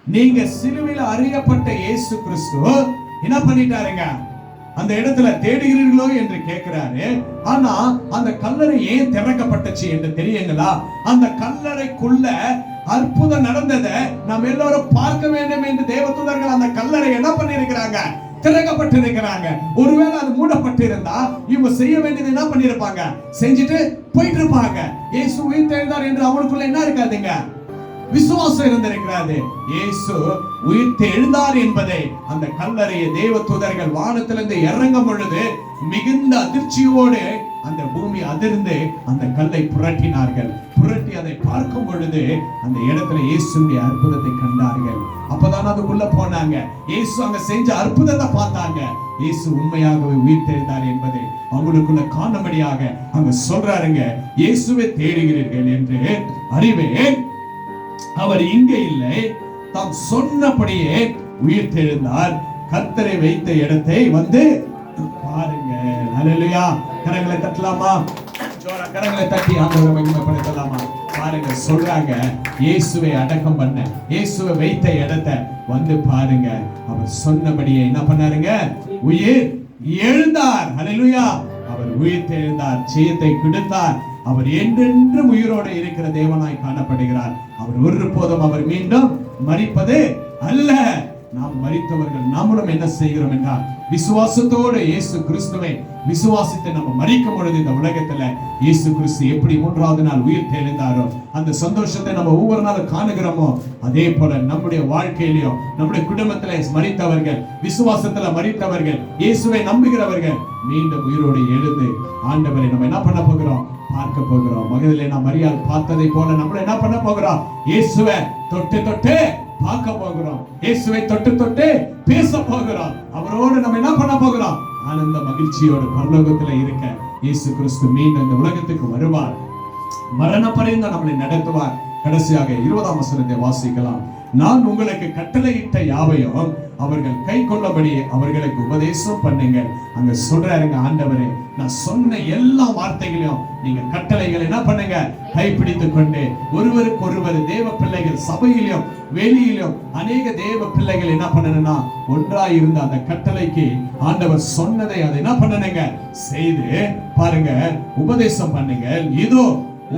நீங்க சிலுவையில் அறியப்பட்ட இயேசு கிறிஸ்து என்ன பண்ணிட்டாருங்க? அந்த இடத்துல தேடுகிறீர்களோ என்று கேட்கிறாரு. ஆனா அந்த கல்லறை ஏன் திறக்கப்பட்டுச்சு என்று தெரியுங்களா? அந்த கல்லறைக்குள்ள அற்புதம் நடந்ததை நாம் எல்லாரும் பார்க்க வேண்டும் என்று தேவதூதர்கள் அந்த கல்லறை என்ன பண்ணிருக்கிறாங்க? திறக்கப்பட்டிருக்கிறாங்க. ஒருவேளை அது மூடப்பட்டிருந்தா இவங்க செய்ய வேண்டியது என்ன பண்ணிருப்பாங்க? செஞ்சுட்டு போயிட்டு இருப்பாங்க. இயேசு உயிர்த்தெழுந்தார் என்று அவங்களுக்குள்ள என்ன இருக்காதுங்க? விசுவாசம் இருந்திருக்கிறது. இயேசு உயிர்த்தெழுந்தார் என்பதை அந்த கல்லறையை தேவதூதர்கள் வானத்திலிருந்து இறங்கும் பொழுது மிகுந்த அதிர்ச்சியோடு அந்த பூமி அதிர்ந்து அந்த கல்லை புரட்டினார்கள். புரட்டி அதை பார்க்கும் பொழுது அந்த இடத்துல இயேசுடைய அற்புதத்தை கண்டார்கள். அப்பதான் அதுக்குள்ள போனாங்க. இயேசு அங்க செஞ்ச அற்புதத்தை பார்த்தாங்க. இயேசு உண்மையாகவே உயிர்த்தெழுந்தார் என்பதை அவங்களுக்குள்ள காணும்படியாக அங்க சொல்றாருங்க. இயேசுவை தேடுகிறீர்கள் என்று அறிவேன், அவர் இங்கே இல்லை, தாம் சொன்னபடியே உயிர்த்தெழுந்தார். கர்த்தரை வைத்த இடத்தை வந்து பாருங்க. ஹல்லேலூயா. கரங்களை தட்டலாமா? ஜோரா கரங்களை தட்டி ஆண்டவரை மகிமைப்படுத்தலாமா? பாருங்க, சொல்றாங்க இயேசுவை அடக்கம் பண்ண, இயேசுவை வைத்த இடத்தை வந்து பாருங்க. அவர் சொன்னபடியே என்ன பண்ணாருங்க? உயிர் எழுந்தார். ஹல்லேலூயா. அவர் உயிர்த்தெழுந்தார், ஜெயத்தை கொடுத்தார். அவர் என்றென்றும் உயிரோடு இருக்கிற தேவனாய் காணப்படுகிறார். அவர் ஒருபோதும் அவர் மீண்டும் மரிப்பது அல்ல. நாம் மரித்தவர்கள் நாமளும் என்ன செய்கிறோம் என்றால் விசுவாசத்தோடு இயேசு கிறிஸ்துவை விசுவாசித்து நம்ம மரிக்கும் பொழுது இந்த உலகத்துல இயேசு கிறிஸ்து எப்படி 3வது நாள் உயிர் தெழுந்தாரோ அந்த சந்தோஷத்தை நம்ம ஒவ்வொரு நாளும் காணுகிறோமோ அதே போல நம்முடைய வாழ்க்கையிலும் நம்முடைய குடும்பத்திலே மரித்தவர்கள், விசுவாசத்துல மரித்தவர்கள், இயேசுவை நம்புகிறவர்கள் மீண்டும் உயிரோடு எழுந்து ஆண்டவரை நம்ம என்ன பண்ண போகிறோம்? பார்க்க போகிறோம். மகதிலே நாம் மரியாள் பார்த்ததை போல நம்ம என்ன பண்ண போகிறோம்? இயேசுவை தொட்டு தொட்டு பார்க்க போகிறோம். இயேசுவை தொட்டு தொட்டு பேச போகிறோம். அவரோடு நம்ம என்ன பண்ண போகிறோம்? ஆனந்த மகிழ்ச்சியோடு பரலோகத்துல இருக்க இயேசு கிறிஸ்து மீண்டும் இந்த உலகத்துக்கு வருவார். மரண பரியந்தம் நம்மளை நடத்துவார். கடைசியாக 20ஆம் வசனத்தை வாசிக்கலாம். நான் உங்களுக்கு கட்டளையிட்ட யாவையும் அவர்கள் கை கொள்ளபடி அவர்களுக்கு உபதேசம் பண்ணுங்க. அங்க சொல்றாருங்க ஆண்டவரே, நான் சொன்ன எல்லா வார்த்தைகளையும் நீங்க கட்டளைகளை என்ன பண்ணுங்க? கைப்பிடித்துக் கொண்டு ஒருவருக்கு ஒருவர் தேவ பிள்ளைகள் சபையிலும் வெளியிலும் அநேக தேவ பிள்ளைகள் என்ன பண்ணணும்னா ஒன்றாய் இருந்த அந்த கட்டளைக்கு ஆண்டவர் சொன்னதை அதை என்ன பண்ணணுங்க? செய்து பாருங்க, உபதேசம் பண்ணுங்க. இதோ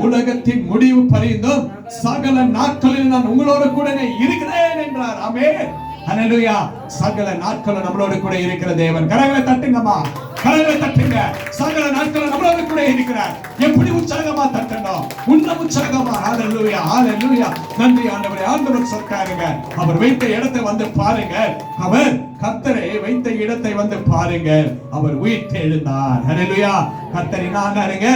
உலகத்தின் முடிவு பரியந்தம் சகல நாட்களில் நான் உங்களோடு கூட இருக்கிறேன் என்றார். ஆமென். ஹல்லேலூயா. சகல நாட்களும் நம்மளோடு கூட இருக்கிற தேவன். கரங்களை தட்டுங்கம்மா, கரங்களை தட்டுங்க. சகல நாட்களும் நம்மளோடு கூட இருக்கிறார். எப்படி உற்சாகமா தட்டணும்? உன்ன உற்சாகமா. ஹல்லேலூயா, ஹல்லேலூயா. நன்றி ஆண்டவரே. ஆண்டவர் சொல்றாருங்க, அவர் வைத்த இடத்தை வந்து பாருங்க. அவர் கர்த்தரை வைத்த இடத்தை வந்து பாருங்க. அவர் உயிர்த்தெழுந்தார். ஹல்லேலூயா. கர்த்தர் என்னாருங்க?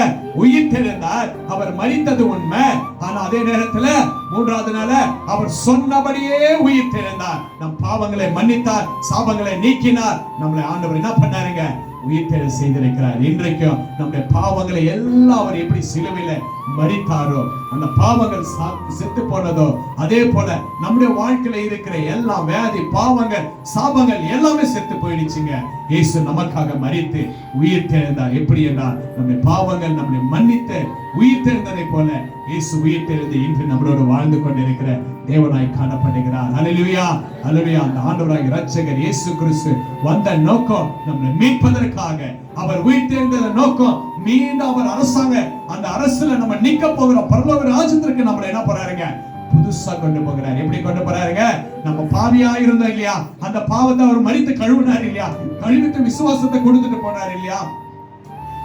உயிர்த்தெழுந்தார். அவர் மரித்தது உண்மை. ஆனா அதே நேரத்துல 3வது நாள் அவர் சொன்னபடியே உயிர்த்தெழுந்தார். நம் பாவங்களை மன்னித்தார், சாபங்களை நீக்கினார். நம்மளை ஆண்டவர் என்ன பண்ணாருங்க? உயிர்த்தெழ செய்திருக்கிறார். இன்றைக்கும் நம்முடைய பாவங்களை எல்லாம் அவர் எப்படி சிலுவையில மரித்தாரோ, அந்த பாவங்கள் செத்து போனதோ, அதே போல நம்முடைய வாழ்க்கையில இருக்கிற எல்லா வியாதி, பாவங்கள், சாபங்கள் எல்லாமே செத்து போயிடுச்சுங்க. இயேசு நமக்காக மரித்து உயிர்த்தெழுந்தார். எப்படி என்றால் நம்முடைய பாவங்கள் நம்மை மன்னித்து உயிர்த்தெழுந்ததை போல இயேசு உயிர்த்தெழுந்து இன்று நம்மளோடு வாழ்ந்து கொண்டிருக்கிற தேவனாய் காணப்படுகிறார். ஹல்லேலூயா, ஹல்லேலூயா. அந்த ஆண்டவராகிய இரட்சகர் இயேசு கிறிஸ்து வந்த நோக்கம் நம்மை மீட்பதற்காக. அவர் உயிர்த்தெழுந்த நோக்கம் மீண்டும் அவர் அரசாங்க அந்த அரசுல நம்ம நிக்க போகிறோம். பரலோக ராஜ்யத்திற்கு நம்மளை என்ன போறாருங்க? புதுசா கொண்டு போகிறார். எப்படி கொண்டு போறாருங்க? நம்ம பாவியா இருந்தோம் இல்லையா, அந்த பாவத்தை அவர் மரித்து கழுவினார் இல்லையா, கழுவிட்டு விசுவாசத்தை கொடுத்துட்டு போனார் இல்லையா,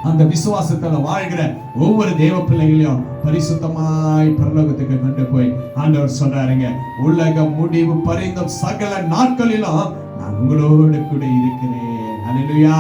அந்த விசுவாசத்துல வாழ்கிற ஒவ்வொரு தேவ பிள்ளைகளையும் பரிசுத்தமாய் பரலோகத்துக்கு கொண்டு போய் ஆண்டவர் சொல்றாருங்க, உலக முடிவு பரிந்தும் சகல நாட்களிலும் நான் உங்களோடு கூட இருக்கிறேன். ஹல்லேலூயா.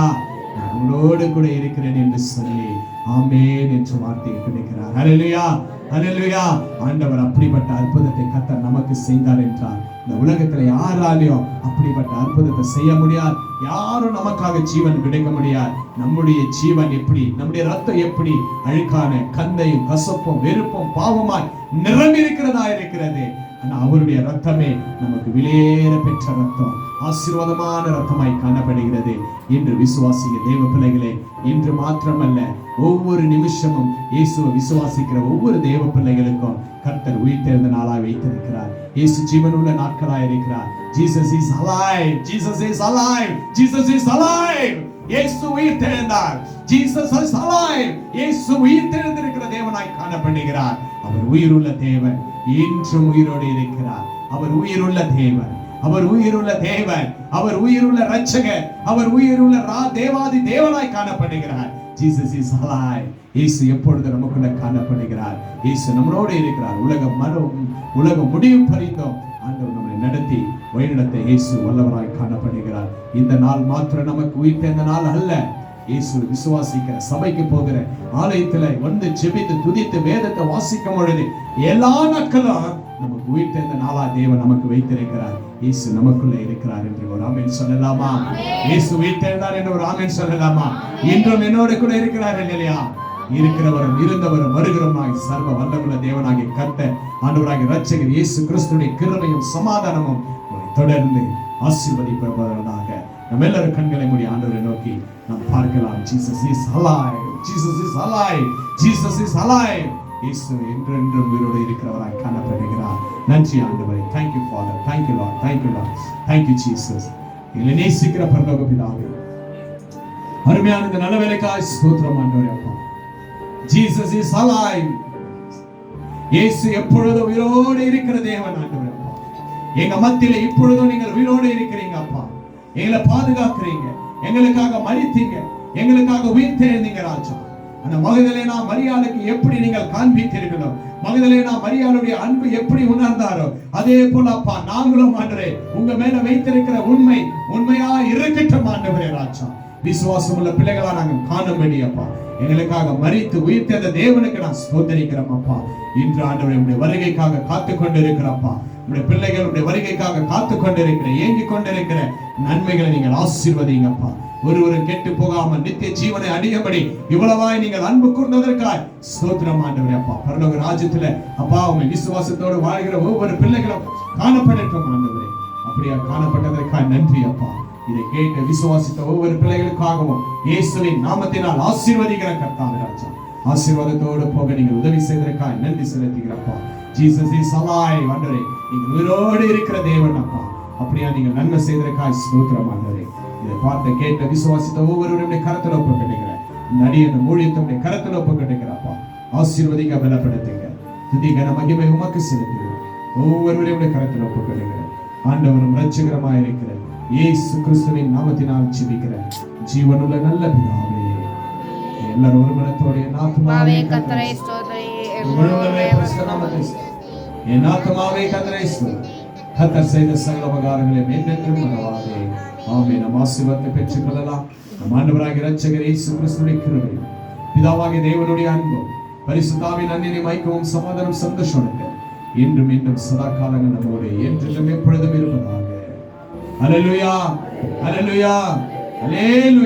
நான் உங்களோடு கூட இருக்கிறேன் என்று சொல்லி ஆமென் என்று வார்த்தை கிடைக்கிறார். ஹல்லேலூயா, ஹல்லேலூயா. ஆண்டவர் அப்படிப்பட்ட அற்புதத்தை கர்த்தர் நமக்கு செய்தார் என்றால் இந்த உலகத்துல யாராலையும் அப்படிப்பட்ட அற்புதத்தை செய்ய முடியாது. யாரும் நமக்காக ஜீவன் கிடைக்க முடியாது. நம்முடைய ஜீவன் எப்படி, நம்முடைய ரத்தம் எப்படி அழுக்கான கந்தையும் கசப்பும் வெறுப்பும் பாவமாய் நிரம்பி இருக்கிறதா இருக்கிறது. ஆனா அவருடைய ரத்தமே நமக்கு விலையேற பெற்ற ரத்தம், ஆசீர்வாதமான ரத்தமாய் காணப்படுகிறது என்று விசுவாசிங்க தேவ பிள்ளைகளே. இன்று மாத்திரமல்ல, ஒவ்வொரு நிமிஷமும் இயேசுவை விசுவாசிக்கிற ஒவ்வொரு தேவ பிள்ளைகளுக்கும் கர்த்தர் உயிர்த்தெழுந்த நாளாய் வைத்திருக்கிறார். இயேசு ஜீவனுள்ள நாட்களாய் இருக்கிறார். Jesus is alive, Jesus is alive, Jesus is alive. இயேசு உயிர்த்தெழுந்தார். Jesus is alive. இயேசு உயிர்த்தெழுந்திருக்கிற தேவனாய் காணப்படுகிறார். அவர் உயிருள்ள தேவன், இன்றும் உயிரோடு இருக்கிறார். அவர் உயிருள்ள தேவன், அவர் உயிருள்ள தேவன், அவர் உயிருள்ள இரட்சகர், அவர் உயிருள்ள தேவாதி தேவனாய் காணப்படுகிறார். Jesus is alive. இயேசு எப்பொழுது நமக்குள்ள காணப்படுகிறார். இயேசு நம்மளோடு இருக்கிறார். உலகம் முடியும் பரிந்தோம் ஆண்டவர் நம்மை நடத்தி வழிநடத்த இயேசு வல்லவராய் காணப்படுகிறார். இந்த நாள் மாத்திரம் நமக்கு உயிர்த்தெழுந்த நாள் அல்ல. இயேசு விசுவாசிக்கிற சபைக்கு போகிற ஆலயத்துல வந்து ஜெபித்து துதித்து வேதத்தை வாசிக்கும் பொழுது எல்லா நாட்களும் நமக்கு உயிர்த்தெழுந்த நாளா தேவன் நமக்கு வைத்திருக்கிறார். இயேசு நமக்குள்ள இருக்கிறார் என்று ஒரு ஆமென் சொல்லலாமா? இயேசு உயிர்த்தெழுந்தார் என்று ஒரு ஆமென் சொல்லலாமா? இன்றும் என்னோட கூட இருக்கிறார் இல்லையா? இருக்கிறவரும் இருந்தவரும் வருகிறவராய் சர்வ வல்லமுள்ள தேவனாகிய கர்த்தர் ஆண்டவராகிய இரட்சகர் இயேசு கிறிஸ்துவின் கிருபையும் சமாதானமும் தொடர்ந்து ஆசீர்வதிப்பதாக நம்ம எல்லாரும் கண்களை மூடி ஆண்டவரை நோக்கி நாம் பார்க்கலாம். Jesus is alive, Jesus is alive, Jesus is alive. இயேசு என்றென்றும் உயிரோடு இருக்கிறவராய் காணப்படுகிறார். நன்றி ஆண்டவரே. Thank you Father, thank you Lord, thank you Lord, thank you Jesus. எங்களை நேசிக்கிற பரலோக பிதாவே, அருமையான இந்த நல்ல வேலைக்காய் ஸ்தோத்திரம் ஆண்டவரே. அப்பா, Jesus is alive. இயேசு எப்பொழுதும் உயிரோடு இருக்கிற தேவன் ஆண்டவரே. அப்பா, எங்க மத்தியில இப்பொழுதும் நீங்கள் உயிரோடு இருக்கிறீங்க அப்பா. எங்களை பாதுகாக்கிறீங்க, எங்களுக்காக மரித்தீங்க, எங்களுக்காக உயிர்த்தெழுந்தீங்க ராஜா. அந்த மகதலேனா மரியாளுக்கு எப்படி நீங்கள் காண்பித்தீர்களோ, மகதலேனா மரியாளுடைய அன்பு எப்படி உணர்ந்தாரோ, அதே போல அப்பா நாங்களும் ஆண்டவரே உங்க மேல வைத்திருக்கிற உண்மை உண்மையா இருக்கட்டும் ஆண்டவரே ராஜா. விசுவாசம் உள்ள பிள்ளைகளா நாங்கள் காணும்படி அப்பா எங்களுக்காக மரித்து உயிர்த்தெழுந்த தேவனுக்கு நான் ஸ்தோத்திரிக்கிறோம் அப்பா. இன்று ஆண்டவரே உடைய வருகைக்காக காத்து கொண்டிருக்கிறப்பா, உடைய பிள்ளைகள் உடைய வருகைக்காக காத்து கொண்டிருக்கிற ஏங்கிக் கொண்டிருக்கிற நன்மைகளை நீங்கள் ஆசீர்வதிங்கப்பா. ஒருவரும் கெட்டு போகாம நித்திய ஜீவனை அடையும்படி இவ்வளவாய் நீங்கள் அன்பு கூர்ந்ததற்காய் ஸ்தோத்திரம் ஆண்டவரே. அப்பா, பரலோக ராஜ்யத்துல அப்பா உங்க விசுவாசத்தோடு வாழ்கிற ஒவ்வொரு பிள்ளைகளும் காணப்படட்டும் ஆண்டவரே. அப்படியா காணப்பட்டதற்காய் நன்றி அப்பா. இதை கேட்டு விசுவாசித்த ஒவ்வொரு பிள்ளைகளுக்காகவும் இயேசுவின் நாமத்தினால் ஆசீர்வதிக்கிற கர்த்தாவே ராஜா. ஆசீர்வாதத்தோடு போக நீங்கள் உதவி செய்ததற்காய் நன்றி செலுத்துகிறப்பா. Jesus is alive ஆண்டவரே. நீங்கள் உயிரோடு இருக்கிற தேவன் அப்பா. அப்படியா நீங்கள் நன்மை செய்ததற்காய் ஸ்தோத்திரம் ஆண்டவரே. இதை பார்த்து கேட்ட விசுவாசித்த ஒவ்வொருவருடைய கரத்தில் ஒப்புக்கொண்டிருக்கிறேன். நடிகை ஊழியத்துடைய கரத்தில் ஒப்புக்கொண்டிருக்கிறப்பா. ஆசீர்வதிக்க பலப்படுத்துங்க. துதி கன மகிமை உமக்கு செலுத்துகிறேன். ஒவ்வொருவருடைய கரத்தில் ஒப்புக்கொண்டிருக்கிறேன். ஆண்டவரும் இரட்சகருமாய் இருக்கிற இயேசு கிறிஸ்துவின் நாமத்தினால் ஜெபிக்கிறேன் ஜீவனுள்ள நல்ல பிதாவே. எல்லாரும் ஒரு மனத்தோட என் ஆத்துமாவே கர்த்தரை ஸ்தோத்திரி, என் ஆத்துமாவே கர்த்தரை ஸ்தோத்திரி. கர்த்தர் செய்த சகல உபகாரங்களை என்றென்றும் மறவாதே. ஆமென். நம் ஆசீர்வாதத்தை பெற்றுக் கொள்ளலாம். நம் ஆண்டவராகிய இரட்சகர் இயேசு கிறிஸ்துவின் கிருபை, பிதாவாகிய தேவனுடைய அன்பும் பரிசுத்தாவின் அன்பின் ஐக்கியமும் சமாதானம் சந்தோஷம் இன்றும் இன்னும் சதா காலங்கள் நம்மோடு என்றென்றும் எப்பொழுதும் இருப்பதாக. அல்லேலூயா, அல்லேலூயா, அல்லேலூயா.